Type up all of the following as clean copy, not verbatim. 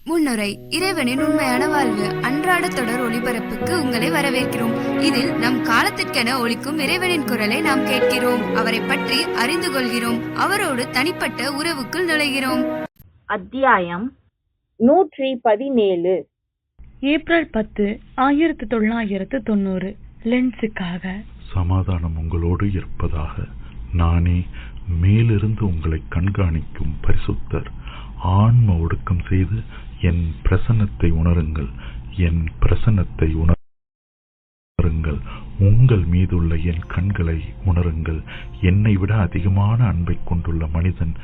முன்னுரை. இறைவனின் உண்மையான வாழ்வு அன்றாட தொடர் ஒளிபரப்புக்கு உங்களை வரவேற்கிறோம். இதில் நம் காலத்திற்கென ஒலிக்கும் இறைவனின் குரலை நாம் கேட்கிறோம், அவரை பற்றி அறிந்து கொள்கிறோம், அவரோடு தனிப்பட்ட உறவுக்குள் நுழைகிறோம். அத்தியாயம் 117. ஏப்ரல் 10, 1990. லென்ஸுக்காக. சமாதானம் உங்களோடு இருப்பதாக. நானே மேலிருந்து உங்களை கண்காணிக்கும் பரிசுத்தர். ஆன்ம ஒடுக்கம் செய்து என் பிரசன்னத்தை உணருங்கள், என் பிரசன்னத்தை உணருங்கள். உங்கள் மீதுள்ள என் கண்களை உணருங்கள். என்னை விட அதிகமான அன்பை கொண்டுள்ள மனிதன்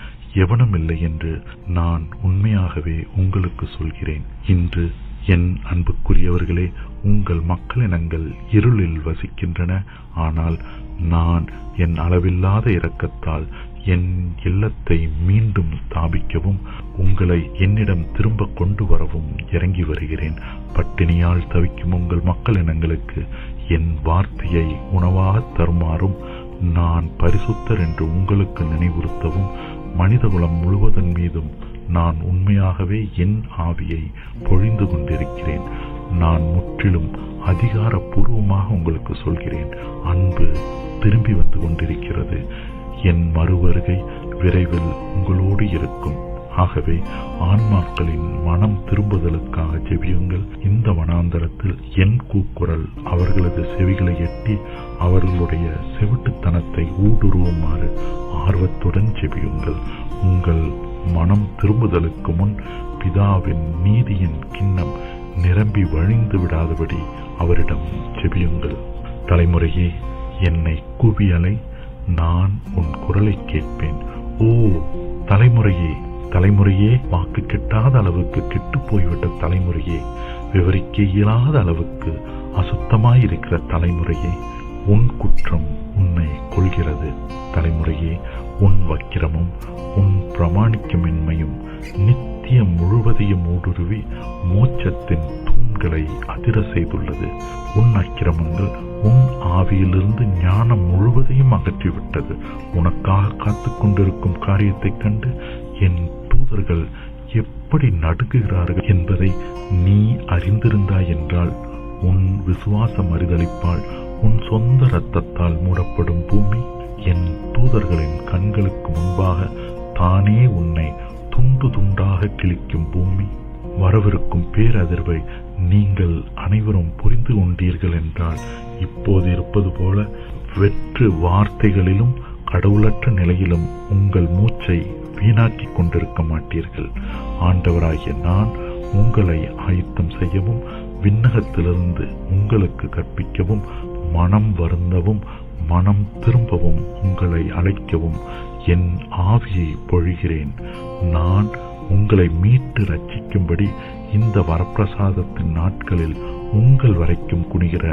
எவனும் இல்லை என்று நான் உண்மையாகவே உங்களுக்கு சொல்கிறேன். இன்று என் அன்புக்குரியவர்களே, உங்கள் மக்களினங்கள் இருளில் வசிக்கின்றன. ஆனால் நான் என் அளவில்லாத இரக்கத்தால் என் இல்லத்தை மீண்டும் ஸ்தாபிக்கவும் உங்களை என்னிடம் திரும்ப கொண்டு வரவும் இறங்கி வருகிறேன். பட்டினியால் தவிக்கும் உங்கள் மக்களினங்களுக்கு என் வார்த்தையை உணவாக தருமாறும் நான் பரிசுத்தர் என்று உங்களுக்கு நினைவுறுத்தவும் மனிதகுலம் முழுவதன் மீதும் நான் உண்மையாகவே என் ஆவியை பொழிந்து கொண்டிருக்கிறேன். நான் முற்றிலும் அதிகாரப்பூர்வமாக உங்களுக்கு சொல்கிறேன், அன்பு திரும்பி வந்து கொண்டிருக்கிறது. என் மறுவருகை விரைவில் உங்களோடு இருக்கும். ஆகவே ஆன்மாக்களின் மனம் திரும்புதலுக்காக ஜெபியுங்கள். இந்த வனாந்தரத்தில் என் கூக்குரல் அவர்களது செவிகளை எட்டி அவர்களுடைய செவிட்டுத்தனத்தை ஊடுருவுமாறு ஆர்வத்துடன் ஜெபியுங்கள். உங்கள் மனம் திரும்புதலுக்கு முன் பிதாவின் நீதியின் கிண்ணம் நிரம்பி வழிந்து விடாதபடி அவரிடம் ஜெபியுங்கள். தலைமுறையே, என்னை கூவியலை, நான் உன் குரலை கேட்பேன். ஓ தலைமுறையே, தலைமுறையே, வாக்கு கெட்டாத அளவுக்கு கெட்டு போய்விட்ட தலைமுறையே, விவரிக்க இயலாத அளவுக்கு அசுத்தமாயிருக்கிற தலைமுறையே, உன் குற்றம் உன்னை கொள்கிறது. தலைமுறையே, உன் வக்கிரமும் உன் பிரமாணிக்கமின்மையும் நித்தியம் முழுவதையும் ஊடுருவி மோட்சத்தின் தூண்களை அதிர செய்துள்ளது. உன் அக்கிரமங்கள் உன் ஆவியிலிருந்து ஞானம் முழுவதையும் அகற்றிவிட்டது. உனக்காக காத்து கொண்டிருக்கும் காரியத்தைக் கண்டு என் தூதர்கள் எப்படி நடுங்குகிறார்கள் என்பதை நீ அறிந்திருந்தாய் என்றால் உன் விசுவாச மறுதலிப்பால் உன் சொந்த இரத்தத்தால் மூடப்படும் பூமி என் தூதர்களின் கண்களுக்கு முன்பாக தானே உன்னை துண்டு துண்டாக கிழிக்கும் பூமி. வரவிருக்கும் பேரதிர்வை நீங்கள் அனைவரும் புரிந்து கொண்டீர்கள் என்றால் இப்போது இருப்பது போல வெற்று வார்த்தைகளிலும் கடவுளற்ற நிலையிலும் உங்கள் மூச்சை வீணாக்கி கொண்டிருக்க மாட்டீர்கள். ஆண்டவராகிய நான் உங்களை ஆயத்தம் செய்யவும் விண்ணகத்திலிருந்து உங்களுக்கு கற்பிக்கவும் மனம் வருந்தவும் மனம் திரும்பவும் உங்களை அழைக்கவும் என் ஆவியை பொழிகிறேன். நான் உங்களை மீட்டு ரட்சிக்கும்படி இந்த வரப்பிரசாதத்தின் நாட்களில் உங்கள் வரைக்கும் குனிகிற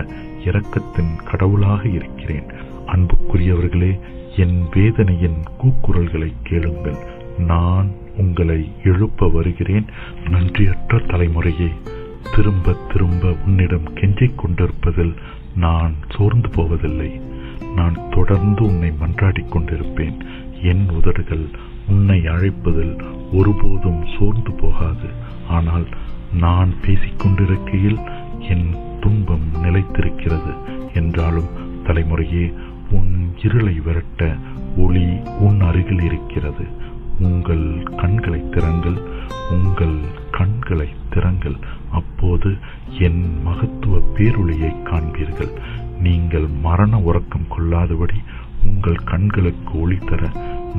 இரக்கத்தின் கடவுளாக இருக்கிறேன். அன்புக்குரியவர்களே, என் வேதனையின் கூக்குரல்களை கேளுங்கள். நான் உங்களை எழுப்ப வருகிறேன். நன்றியற்ற தலைமுறையே, திரும்ப திரும்ப உன்னிடம் கெஞ்சிக் கொண்டிருப்பதில் நான் சோர்ந்து போவதில்லை. நான் தொடர்ந்து உன்னை மன்றாடிக் கொண்டிருப்பேன். என் உதடுகள் உன்னை அழைப்பதில் ஒருபோதும் சோர்ந்து போகாது. ஆனால் நான் பேசிக்கொண்டிருக்கையில் என் துன்பம் நிலைத்திருக்கிறது என்றாலும் தலைமுறையே, உன் இருளை விரட்ட ஒளி உன் அருகில் இருக்கிறது. உங்கள் கண்களை திறங்கள், உங்கள் கண்களை திறங்கள். அப்போது என் மகத்துவ பேரொளியை காண்பீர்கள். நீங்கள் மரண உறக்கம் கொள்ளாதபடி உங்கள் கண்களுக்கு ஒளி தர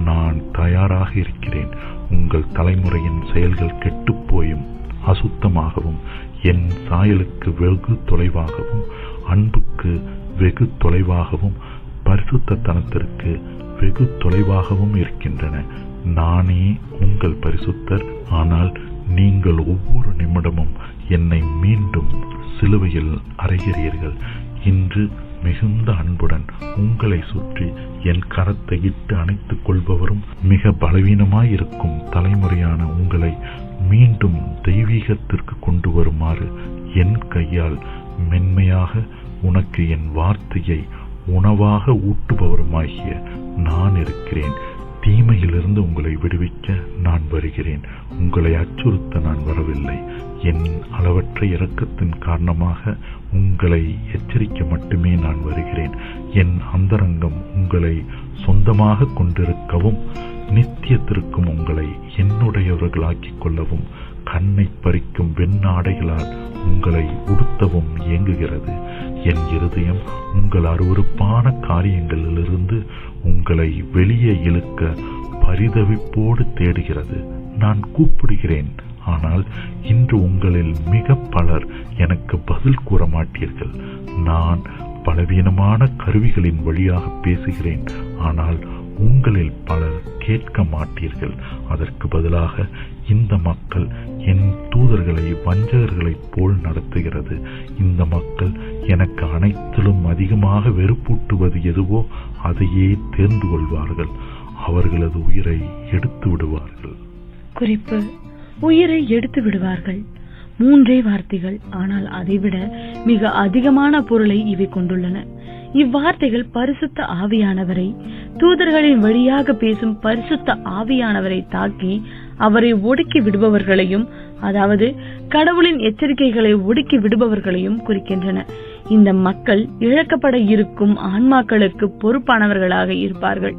நான் தயாராக இருக்கிறேன். உங்கள் தலைமுறையின் செயல்கள் கெட்டுப்போயும் அசுத்தமாகவும் என் சாயலுக்கு வெகு தொலைவாகவும் அன்புக்கு வெகு தொலைவாகவும் பரிசுத்தத்தனத்திற்கு வெகு தொலைவாகவும் இருக்கின்றன. நானே உங்கள் பரிசுத்தர். ஆனால் நீங்கள் ஒவ்வொரு நிமிடமும் என்னை மீண்டும் சிலுவையில் அறைகிறீர்கள். இன்று மிகுந்த அன்புடன் உங்களை சுற்றி என் கரத்தை இட்டு அணைத்துக் கொள்பவரும் மிக பலவீனமாயிருக்கும் தலைமுறையான உங்களை மீண்டும் தெய்வீகத்திற்கு கொண்டு வருமாறு என் கையால் மென்மையாக உனக்கு என் வார்த்தையை உணவாக ஊட்டுபவருமாகிய நான் இருக்கிறேன். தீமையிலிருந்து உங்களை விடுவிக்க நான் வருகிறேன். உங்களை அச்சுறுத்த நான் வரவில்லை. என் அளவற்ற இரக்கத்தின் காரணமாக உங்களை எச்சரிக்க மட்டுமே நான் வருகிறேன். என் அந்தரங்கம் உங்களை சொந்தமாக கொண்டிருக்கவும் நித்தியத்திற்கும் உங்களை என்னுடையவர்களாக்கிக் கொள்ளவும் கண்ணை பறிக்கும் வெண்ணாடைகளால் உங்களை உடுத்தவும் இயங்குகிறது. என் இருதயம் உங்கள் அருவருப்பான காரியங்களிலிருந்து உங்களை வெளியே இழுக்க பரிதவிப்போடு தேடுகிறது. நான் கூப்பிடுகிறேன், ஆனால் இன்று உங்களில் மிக பலர் எனக்கு பதில் கூற மாட்டீர்கள். நான் பலவீனமான கருவிகளின் வழியாக பேசுகிறேன், ஆனால் உங்களில் பலர் கேட்க மாட்டீர்கள். அதற்கு பதிலாக இந்த மக்கள் என் தூதர்களை வஞ்சகர்களைப் போல் நடத்துகிறது. இந்த மக்கள் எனக்கு அனைத்திலும் அதிகமாக வெறுப்பூட்டுவது எதுவோ அதையே தேர்ந்து கொள்வார்கள். அவர்களது உயிரை எடுத்து விடுவார்கள். குறிப்பு: உயிரை எடுத்து விடுவார்கள். 3 வார்த்தைகள், ஆனால் அதைவிட மிக அதிகமான பொருளை இவை கொண்டுள்ளன. இவ்வார்த்தைகள் பரிசுத்த ஆவியானவரை, தூதர்களின் வழியாக பேசும் பரிசுத்த ஆவியானவரை தாக்கி அவரை ஒடுக்கி விடுபவர்களையும், அதாவது கடவுளின் எச்சரிக்கைகளை ஒடுக்கி விடுபவர்களையும் குறிக்கின்றன. இந்த மக்கள் இழக்கப்பட இருக்கும் ஆன்மாக்களுக்கு பொறுப்பானவர்களாக இருப்பார்கள்.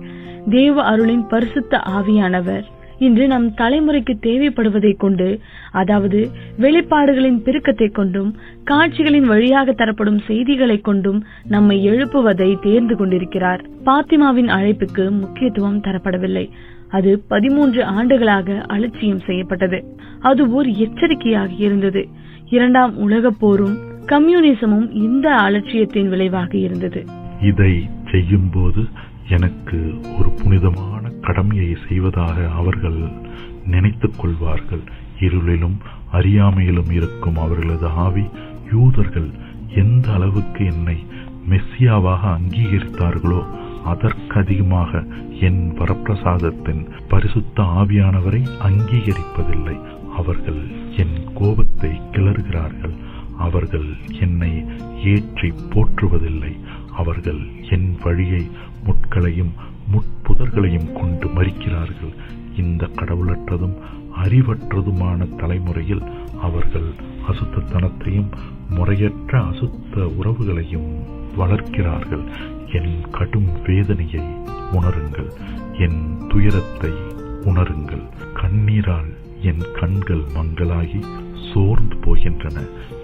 தேவ அருளின் பரிசுத்த ஆவியானவர் இன்று நம் தலைமுறைக்கு தேவைப்படுவதை கொண்டு, அதாவது வெளிப்பாடுகளின் பெருக்கத்தை கொண்டும் காட்சிகளின் வழியாக தரப்படும் செய்திகளை கொண்டும் நம்மை எழுப்புவதை தேர்ந்து கொண்டிருக்கிறார். பாத்திமாவின் அழைப்புக்கு முக்கியத்துவம் தரப்படவில்லை. அது 13 ஆண்டுகளாக அலட்சியம் செய்யப்பட்டது. அது ஒரு எச்சரிக்கையாக இருந்தது. 2ஆம் உலகப் போரும் கம்யூனிசமும் இந்த அலட்சியத்தின் விளைவாக இருந்தது. இதை செய்யும் போது எனக்கு ஒரு புனிதமான கடமையை செய்வதாக அவர்கள் நினைத்துக் கொள்வார்கள். இருளிலும் அறியாமையிலும் இருக்கும் அவர்களது ஆவி யூதர்கள் எந்த அளவுக்கு என்னை மெஸ்ஸியாவாக அங்கீகரித்தார்களோ அதற்கு அதிகமாக என் வரப்பிரசாதத்தின் பரிசுத்த ஆவியானவரை அங்கீகரிப்பதில்லை. அவர்கள் என் கோபத்தை கிளறுகிறார்கள். அவர்கள் என்னை ஏற்றி போற்றுவதில்லை. அவர்கள் என் வழியை முட்களையும் முட்புதர்களையும் கொண்டு மறிக்கிறார்கள். இந்த கடவுளற்றதும் அறிவற்றதுமான தலைமுறையில் அவர்கள் அசுத்தத்தனத்தையும் முறையற்ற அசுத்த உறவுகளையும் வளர்க்கிறார்கள். என் கடும் வேதனையை உணருங்கள், என் துயரத்தை உணருங்கள். கண்ணீரால் என் கண்கள் மங்கலாகி சோர்ந்து போகின்றன.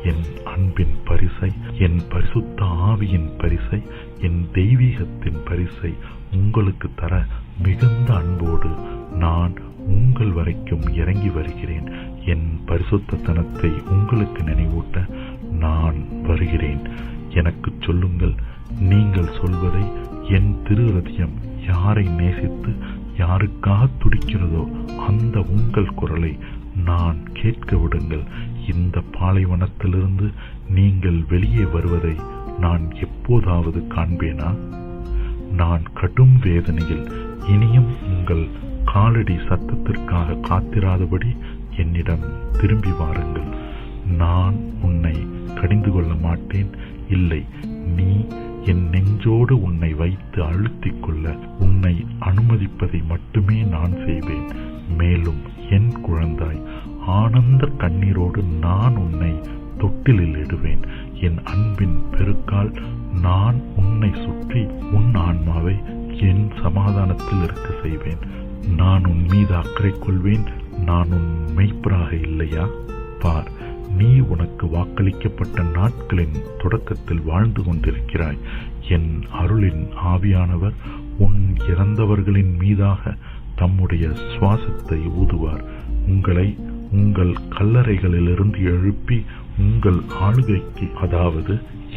என் அன்பின் பரிசை, என் பரிசுத்த ஆவியின் பரிசை, என் தெய்வீகத்தின் பரிசை உங்களுக்கு தர மிகுந்த அன்போடு நான் உங்கள் வரைக்கும் இறங்கி வருகிறேன். என் பரிசுத்தத்தனத்தை உங்களுக்கு நினைவூட்ட நான் வருகிறேன். எனக்கு சொல்லுங்கள், நீங்கள் சொல்வதை என் திருஹிருதயம் யாரை நேசித்து யாருக்காக துடிக்கிறதோ அந்த உங்கள் குரலை நான் கேட்க விடுங்கள். இந்த பாலைவனத்திலிருந்து நீங்கள் வெளியே வருவதை நான் எப்போதாவது காண்பேனா? நான் கடும் வேதனையில் இனியும் உங்கள் காலடி சத்தத்திற்காக காத்திராதபடி என்னிடம் திரும்பி வாருங்கள். நான் உன்னை கடிந்து கொள்ள மாட்டேன். இல்லை, நீ என் நெஞ்சோடு உன்னை வைத்து அழுத்திக் கொள்ள உன்னை அனுமதிப்பதை மட்டுமே நான் செய்வேன். மேலும் என் குழந்தாய், ஆனந்த கண்ணீரோடு நான் உன்னை தொட்டிலில் இடுவேன். என் அன்பின் பெருக்கால் நான் உன்னை சுற்றி உன் ஆன்மாவை என் சமாதானத்தில் இருக்க செய்வேன். நான் உன் மீது அக்கறை கொள்வேன். நான் உன் மெய்ப்பராக இல்லையா? பார், நீ உனக்கு வாக்களிக்கப்பட்ட நாட்களின் தொடக்கத்தில் வாழ்ந்து கொண்டிருக்கிறாய். என் அருளின் ஆவியானவர் உன் இறந்தவர்களின் மீதாக தம்முடைய சுவாசத்தை ஊதுவார். உங்களை உங்கள் கல்லறைகளிலிருந்து எழுப்பி உங்கள் ஆளுகைக்கு, அதாவது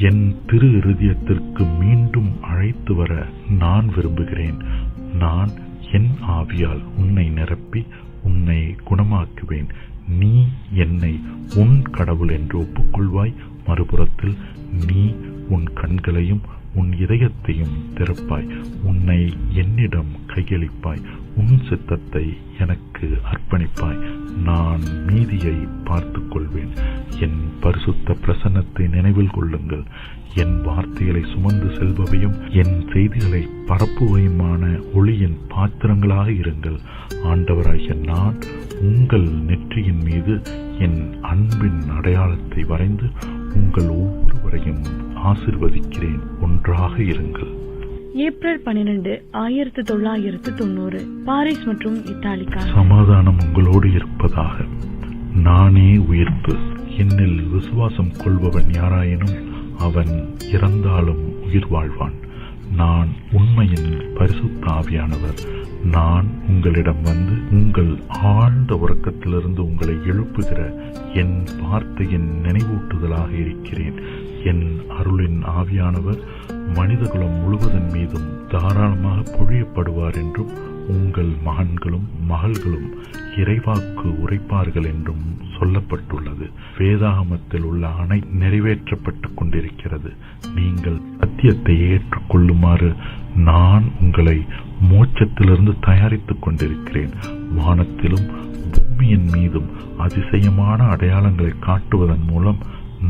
என் திரு இருதயத்திற்கு மீண்டும் அழைத்து வர நான் விரும்புகிறேன். நான் என் ஆவியால் உன்னை நிரப்பி உன்னை குணமாக்குவேன். நீ என்னை உன் கடவுள் என்று ஒப்புக்கொள்வாய். மறுபுறத்தில் நீ உன் கண்களையும் உன் இதயத்தையும் திறப்பாய். உன்னை என்னிடம் கையளிப்பாய். உன் சித்தத்தை எனக்கு அர்ப்பணிப்பாய். நான் மீதியை பார்த்துக் கொள்வேன். என் பரிசுத்த பிரசன்னத்தை நினைவில் கொள்ளுங்கள். என் வார்த்தைகளை சுமந்து செல்பவையும் என் செய்திகளை பரப்புவையுமான ஒளியின் பாத்திரங்களாக இருங்கள். ஆண்டவராகிய நான் உங்கள் நெற்றியின் மீது என் அன்பின் அடையாளத்தை வரைந்து உங்கள் ஒவ்வொருவரையும் ஆசிர்வதிக்கிறேன். ஒன்றாக இருங்கள். ஏப்ரல் 12, 1990 பாரிஸ் மற்றும் இத்தாலிக்கா. சமாதானம் உங்களோடு இருப்பதாக. நானே உயிர்ப்பு. என்னில் விசுவாசம் கொள்பவன் யாராயினும் அவன் இறந்தாலும் உயிர் வாழ்வான். நான் உண்மையின் பரிசுத்த ஆவியானவர். நான் உங்களிடம் வந்து உங்கள் ஆழ்ந்த உறக்கத்திலிருந்து உங்களை எழுப்புகிற என் வார்த்தையின் நினைவூட்டுதலாக இருக்கிறேன். என் அருளின் ஆவியானவர் மனிதகுலம் முழுவதன் மீதும் தாராளமாக பொழியப்படுவார் என்றும் உங்கள் மகன்களும் மகள்களும் இறைவாக்கு உரைப்பார்கள் என்றும் சொல்லப்பட்டுள்ளது. வேதாகமத்தில் உள்ள அணை நிறைவேற்றப்பட்டு கொண்டிருக்கிறது. நீங்கள் சத்தியத்தை ஏற்றுக்கொள்ளுமாறு நான் உங்களை மோட்சத்திலிருந்து தயாரித்துக் கொண்டிருக்கிறேன். வானத்திலும் பூமியின் மீதும் அதிசயமான அடையாளங்களை காட்டுவதன் மூலம்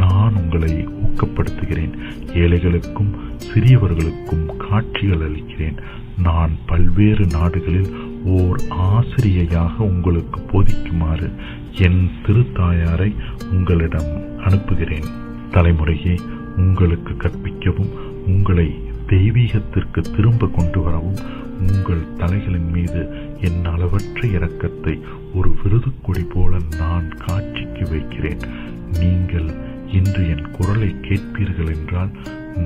நான் உங்களை ஊக்கப்படுத்துகிறேன். ஏழைகளுக்கும் சிறியவர்களுக்கும் காட்சிகள் அளிக்கிறேன். நான் பல்வேறு நாடுகளில் ஓர் ஆசிரியையாக உங்களுக்கு போதிக்குமாறு என் திருத்தாயாரை உங்களிடம் அனுப்புகிறேன். தலைமுறையே உங்களுக்கு கற்பிக்கவும் உங்களை தெய்வீகத்திற்கு திரும்ப கொண்டு வரவும் உங்கள் தலைகளின் மீது என் அளவற்ற இரக்கத்தை ஒரு விருதுக்கொடி போல நான் காட்சிக்கு வைக்கிறேன். நீங்கள் இன்று என் குரலை கேட்பீர்கள் என்றால்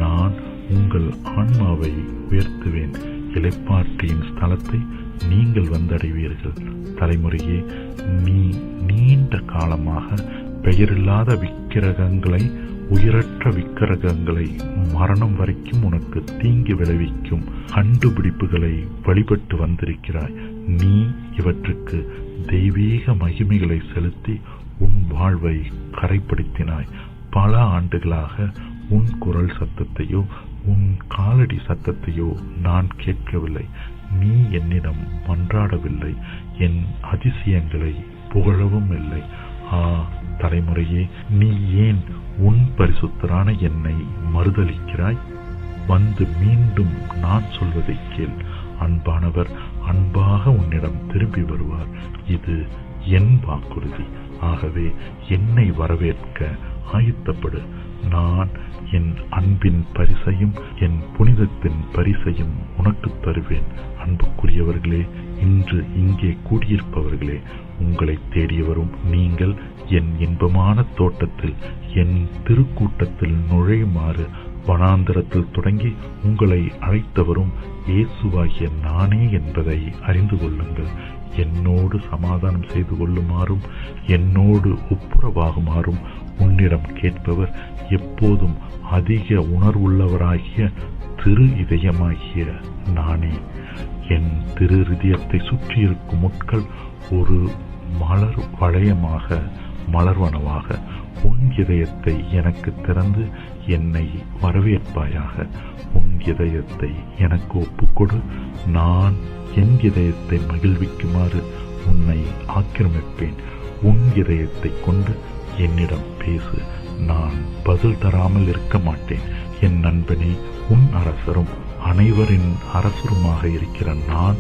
நான் உங்கள் ஆன்மாவை உயர்த்துவேன். இளைப்பாற்றியின் ஸ்தலத்தை நீங்கள் வந்தடைவீர்கள். தலைமுறையே, நீ நீண்ட காலமாக பெயரில்லாத விக்கிரகங்களை, உயிரற்ற விக்கிரகங்களை, மரணம் வரைக்கும் உனக்கு தீங்கு விளைவிக்கும் கண்டுபிடிப்புகளை வழிபட்டு வந்திருக்கிறாய். நீ இவற்றுக்கு தெய்வீக மகிமைகளை செலுத்தி உன் வாழ்வை கரைப்படுத்தினாய். பல ஆண்டுகளாக உன் குரல் சத்தத்தையோ உன் காலடி சத்தத்தையோ நான் கேட்கவில்லை. நீ என்னிடம் மன்றாடவில்லை. என் அதிசயங்களை புகழவும் இல்லை. தலைமுறையே, நீ ஏன் உன் பரிசுத்தரான என்னை மறுதலிக்கிறாய்? வந்து மீண்டும் நான் சொல்வதை கேள். அன்பானவர் அன்பாக உன்னிடம் திரும்பி வருவார். இது என் வாக்குறுதி. ஆகவே என்னை வரவேற்க ஆயத்தப்படு. நான் என் அன்பின் பரிசையும் என் புனிதத்தின் பரிசையும் உனக்கு தருவேன். அன்புக்குரியவர்களே, இன்று இங்கே கூடியிருப்பவர்களே, உங்களை தேடியவரும் நீங்கள் என் இன்பமான தோட்டத்தில் என் திருக்கூட்டத்தில் நுழையுமாறு வனாந்தரத்தில் தொடங்கி உங்களை அழைத்தவரும் இயேசுவாகிய நானே என்பதை அறிந்து கொள்ளுங்கள். என்னோடு சமாதானம் செய்து கொள்ளுமாறும் என்னோடு ஒப்புரவாகுமாறும் உன்னிடம் கேட்பவர் எப்போதும் அதிக உணர்வுள்ளவராகிய திரு இதயமாகிய நானே. என் திரு இதயத்தை சுற்றியிருக்கும் முட்கள் ஒரு மலர் வளையமாக மலர்வனவாக உன் இதயத்தை எனக்கு திறந்து என்னை வரவேற்பாயாக. உன் இதயத்தை எனக்கு ஒப்புக்கொடு. நான் என் இதயத்தை மகிழ்விக்குமாறு உன்னை ஆக்கிரமிப்பேன். உன் இதயத்தை கொண்டு என்னிடம் பேசு. நான் பதில் தராமல் இருக்க மாட்டேன். என் நண்பனே, உன் அரசரும் அனைவரின் அரசருமாக இருக்கிற நான்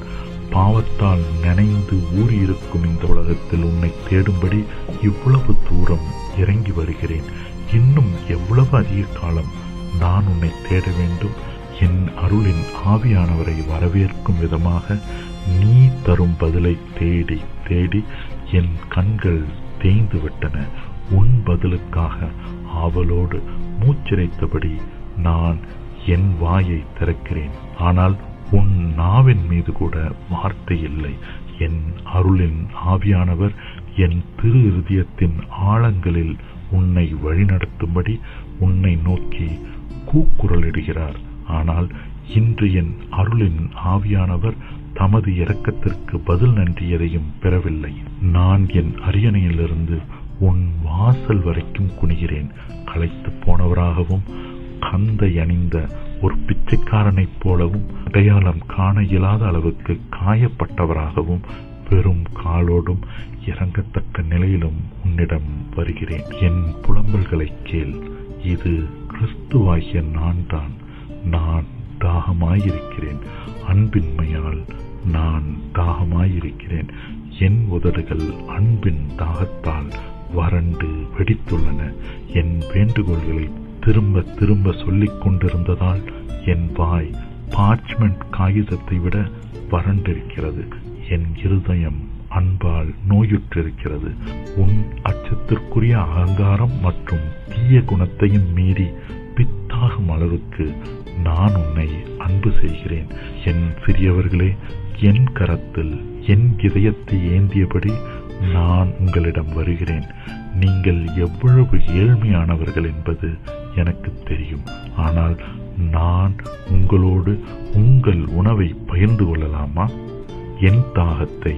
பாவத்தால் நினைந்து ஊறியிருக்கும் இந்த உலகத்தில் உன்னை தேடும்படி இவ்வளவு தூரம் இறங்கி வருகிறேன். இன்னும் எவ்வளவு அதிக காலம் நான் உன்னை தேட வேண்டும்? என் அருளின் ஆவியானவரை வரவேற்கும் விதமாக நீ தரும் பதிலை தேடி தேடி என் கண்கள் தேய்ந்து விட்டன. உன் பதிலுக்காக ஆவலோடு மூச்சிரைத்தபடி நான் என் வாயை திறக்கிறேன். ஆனால் உன் நாவின் மீது கூட வார்த்தை இல்லை. என் அருளின் ஆவியானவர் என் திரு இருதயத்தின் ஆழங்களில் உன்னை வழிநடத்தும்படி உன்னை நோக்கி கூக்குரலிடுகிறார். ஆனால் இன்று என் அருளின் ஆவியானவர் தமது இரக்கத்திற்கு பதில் நன்றி எதையும் பெறவில்லை. நான் என் அரியணையிலிருந்து உன் வாசல் வரைக்கும் குனிகிறேன். களைத்து போனவராகவும் கந்தை அணிந்த ஒரு பிச்சைக்காரனைப் போலவும் அடையாளம் காண இயலாத அளவுக்கு காயப்பட்டவராகவும் வெறும் காலோடும் இறங்கத்தக்க நிலையிலும் உன்னிடம் வருகிறேன். என் புலம்பல்களை கேள். இது கிறிஸ்துவாகிய நான் தான். நான் தாகமாயிருக்கிறேன். அன்பின்மையால் நான் தாகமாயிருக்கிறேன். என் உதடுகள் அன்பின் தாகத்தால் வறண்டு வெடித்துள்ளன. என் வேண்டுகோள்களை திரும்ப திரும்ப சொல்லிக் கொண்டிருந்ததால் என் வாய் பார்ச்மெண்ட் காகிதத்தை விட வறண்டிருக்கிறது. என் இருதயம் அன்பால் நோயுற்றிருக்கிறது. உன் அச்சத்திற்குரிய அகங்காரம் மற்றும் தீய குணத்தையும் மீறி பித்தாகும் அளவுக்கு நான் உன்னை அன்பு செய்கிறேன். என் சிறியவர்களே, என் கரத்தில் என் இதயத்தை ஏந்தியபடி நான் உங்களிடம் வருகிறேன். நீங்கள் எவ்வளவு ஏழ்மையானவர்கள் என்பது எனக்கு தெரியும். ஆனால் நான் உங்களோடு உங்கள் உணவை பகிர்ந்து கொள்ளலாமா? என் தாகத்தை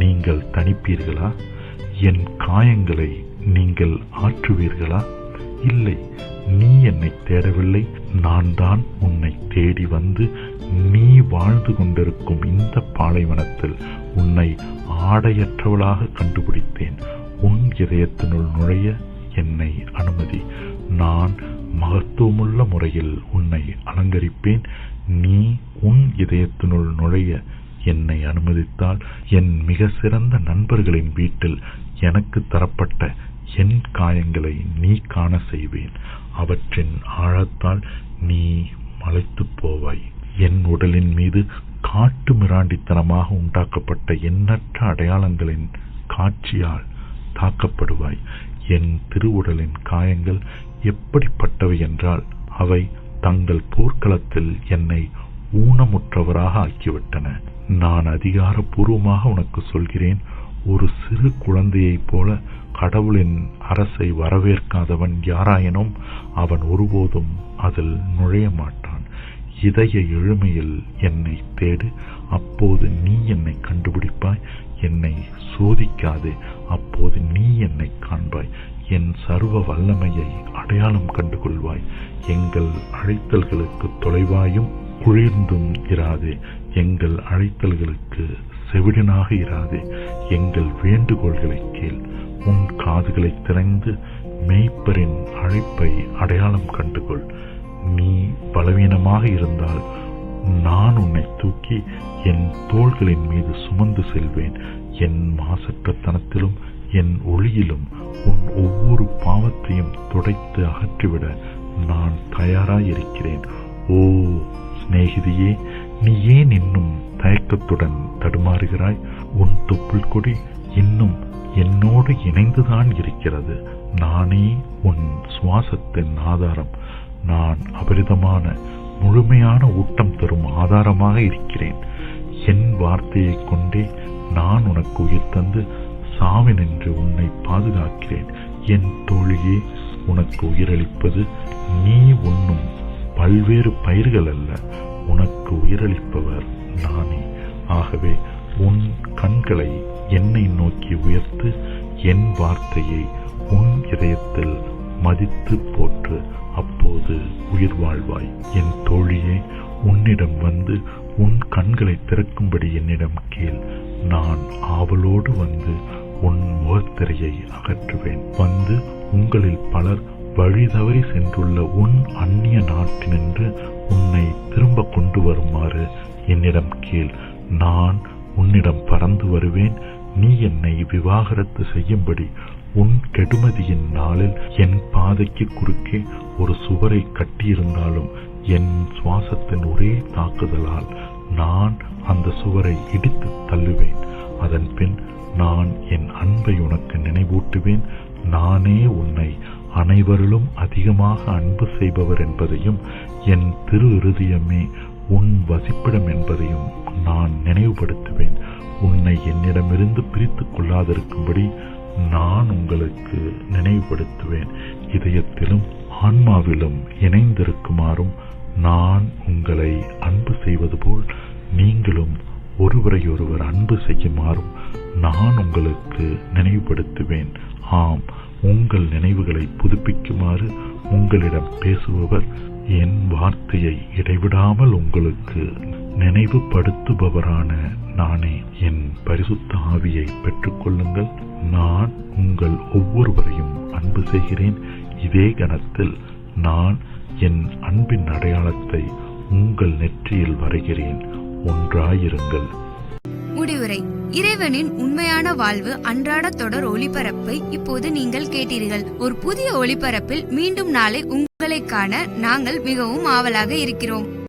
நீங்கள் தணிப்பீர்களா? என் காயங்களை நீங்கள் ஆற்றுவீர்களா? இல்லை, நீ என்னை தேடவில்லை. நான் தான் உன்னை தேடி வந்து நீ வாழ்ந்து கொண்டிருக்கும் இந்த பாலைவனத்தில் உன்னை ஆடையற்றவளாக கண்டுபிடித்தேன். உன் இதயத்தினுள் நுழைய என்னை அனுமதி. நான் மகத்துவமுள்ள முறையில் உன்னை அலங்கரிப்பேன். நீ உன் இதயத்தினுள் நுழைய என்னை அனுமதித்தால் என் மிக சிறந்த நண்பர்களின் வீட்டில் எனக்கு தரப்பட்ட என் காயங்களை நீ காண செய்வேன். அவற்றின் ஆழத்தால் நீ மலைத்து போவாய். என் உடலின் மீது காட்டு மிராண்டித்தனமாக உண்டாக்கப்பட்ட எண்ணற்ற அடையாளங்களின் காட்சியால் தாக்கப்படுவாய். என் திருவுடலின் காயங்கள் எப்படிப்பட்டவை என்றால் அவை தங்கள் போர்க்களத்தில் என்னை ஊனமுற்றவராக ஆக்கிவிட்டன. நான் அதிகாரப்பூர்வமாக உனக்கு சொல்கிறேன், ஒரு சிறு குழந்தையைப் போல கடவுளின் அரசை வரவேற்காதவன் யாராயினும் அவன் ஒருபோதும் அதில் நுழைய மாட்டான். இதய எழுமையில் என்னை தேடு, அப்போது நீ என்னை கண்டுபிடிப்பாய். என்னை சோதிக்காதே, அப்போது நீ என்னை காண்பாய். என் சர்வ வல்லமையை அடையாளம் கண்டுகொள்வாய். எங்கள் அழைத்தல்களுக்கு தொலைவாயும் குளிர்ந்தும் இராதே. எங்கள் அழைத்தல்களுக்கு செவிடனாக இராதே. எங்கள் வேண்டுகோள்களை கேள். உன் காதுகளை திறந்து மேய்ப்பரின் அழைப்பை அடையாளம் கண்டுகொள். நீ பலவீனமாக இருந்தால் நான் உன்னை தூக்கி என் தோள்களின் மீது சுமந்து செல்வேன். என் மாசற்றத்தனத்திலும் என் ஒளியிலும் உன் ஒவ்வொரு பாவத்தையும் துடைத்து அகற்றிவிட நான் தயாராயிருக்கிறேன். ஓ சிநேகிதியே, நீ ஏன் இன்னும் தயக்கத்துடன் தடுமாறுகிறாய்? உன் தொப்புள் கொடி இன்னும் என்னோடு இணைந்துதான் இருக்கிறது. நானே உன் சுவாசத்தின் ஆதாரம். நான் அபரிதமான முழுமையான ஊட்டம் தரும் ஆதாரமாக இருக்கிறேன். என் வார்த்தையை கொண்டே நான் உனக்கு உயிர் தந்து சாவினின்று உன்னை பாதுகாக்கிறேன். என் தோழியே, உனக்கு உயிரளிப்பது நீ உண்ணும் பல்வேறு பயிர்கள் அல்ல, உனக்கு உயிரளிப்பவர் நானே. ஆகவே உன் கண்களை என்னை நோக்கி உயர்த்து, என் வார்த்தையை உன் இதயத்தில் மதித்து போற்று. அப்போது உயிர் வாழ்வாய். என் தோழியே, உன்னிடம் வந்து உன் கண்களை திறக்கும்படி என்னிடம் கேள். நான் ஆவலோடு வந்து உன் முகத்திரையை அகற்றுவேன். வந்து உங்களில் பலர் வழி தவறி சென்றுள்ள உன் அந்நிய நாட்டினின்று உன்னை திரும்ப கொண்டு வருமாறு என்னிடம் கேள். நான் உன்னிடம் பறந்து வருவேன். நீ என்னை விவாகரத்து செய்யும்படி உன் கெடுமதியின் நாளில் என் பாதைக்கு குறுக்கே ஒரு சுவரை கட்டியிருந்தாலும் என் சுவாசத்தின் ஒரே தாக்குதலால் நான் அந்த சுவரை இடித்து தள்ளுவேன். அதன் பின் நான் என் அன்பை உனக்கு நினைவூட்டுவேன். நானே உன்னை அனைவரிலும் அதிகமாக அன்பு செய்பவர் என்பதையும் என் திரு இருதயமே உன் வசிப்பிடம் என்பதையும் நான் நினைவுபடுத்துவேன். உன்னை என்னிடமிருந்து பிரித்துக் கொள்ளாதிருக்கும்படி நான் உங்களுக்கு நினைவுபடுத்துவேன். இதயத்திலும் ஆன்மாவிலும் இணைந்திருக்குமாறும் நான் உங்களை அன்பு செய்வது போல் நீங்களும் ஒருவரையொருவர் அன்பு செய்யுமாறும் நான் உங்களுக்கு நினைவுபடுத்துவேன். ஆம், உங்கள் நினைவுகளை புதுப்பிக்குமாறு உங்களிடம் பேசுபவர் என் வார்த்தையை இடைவிடாமல் உங்களுக்கு நினைவுபடுத்துபவரான நானே. என் பரிசுத்த ஆவியை பெற்றுக்கொள்ளுங்கள். நான் உங்கள் ஒவ்வொருவரையும் அன்பு செய்கிறேன். இதே கணத்தில் நான் என் அன்பின் அடையாளத்தை உங்கள் நெற்றியில் வரைகிறேன். ஒன்றாயிருங்கள். முடிவுரை. இறைவனின் உண்மையான வாழ்வு அன்றாட தொடர் ஒளிபரப்பை இப்போது நீங்கள் கேட்டீர்கள். ஒரு புதிய ஒளிபரப்பில் மீண்டும் நாளை உங்களை காண நாங்கள் மிகவும் ஆவலாக இருக்கிறோம்.